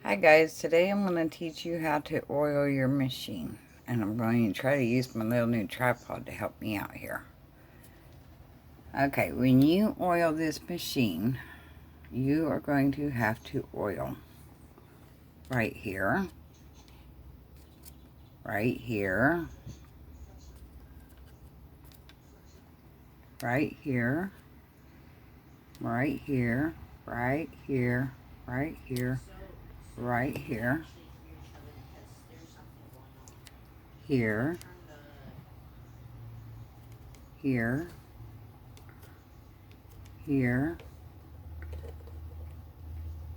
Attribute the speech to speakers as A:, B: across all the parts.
A: Hi guys, today I'm going to teach you how to oil your machine. And I'm going to try to use my little new tripod to help me out here. Okay, when you oil this machine, you are going to have to oil right here, right here, right here, right here, right here, right here, right here, here, here, here,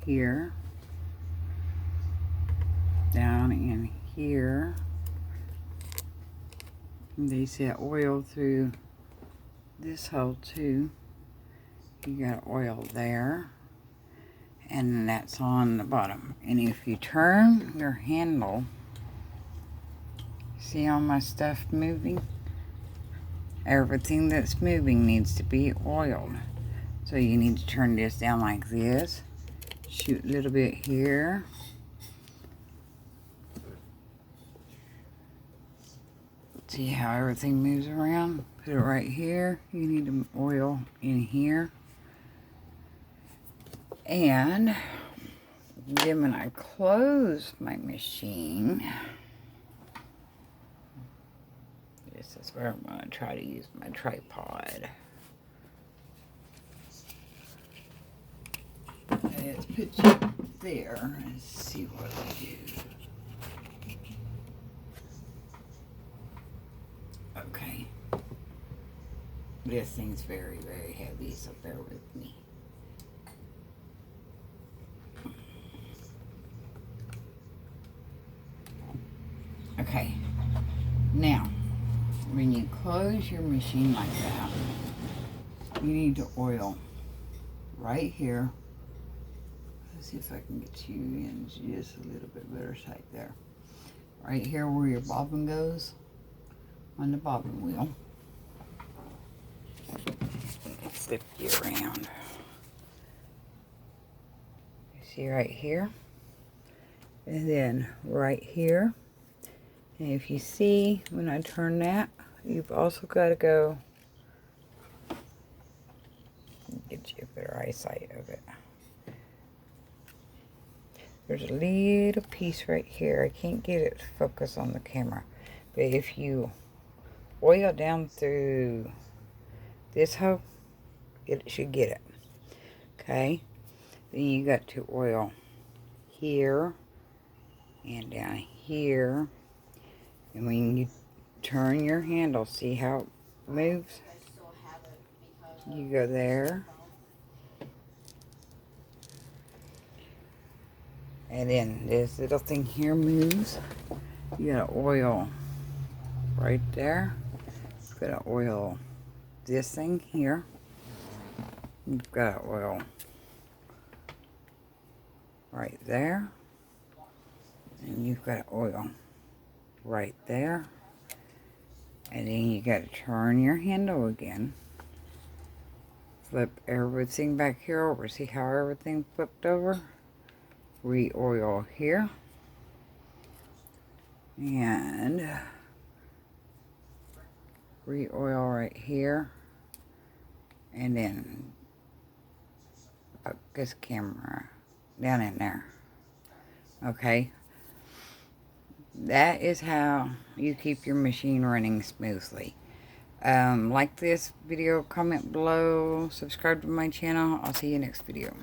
A: here, down in here. They said oil through this hole too. You got oil there, and that's on the bottom. And if you turn your handle, see all my stuff moving? Everything that's moving needs to be oiled. So you need to turn this down like this, shoot a little bit here, see how everything moves around? Put it right here. You need to oil in here. And then when I close my machine, this is where I'm going to try to use my tripod. Let's put you there and see what we do. Okay. This thing's very, very heavy, so bear with me. Okay. Now, when you close your machine like that, you need to oil right here. Let's see if I can get you in just a little bit better sight there. Right here where your bobbin goes, on the bobbin wheel. Flip you around. You see right here? And then right here. And if you see, when I turn that, you've also got to go, get you a better eyesight of it. There's a little piece right here. I can't get it to focus on the camera. But if you oil down through this hole, it should get it. Okay? Then you got to oil here and down here. And when you turn your handle, see how it moves? You go there. And then this little thing here moves. You gotta oil right there. You gotta oil this thing here. You've gotta oil right there. And you've got oil right there. And then you got to turn your handle again. Flip everything back here over. See how everything flipped over? Re-oil here. And re-oil right here. And then focus camera down in there. Okay. That is how you keep your machine running smoothly. Like this video, comment below, subscribe to my channel. I'll see you next video.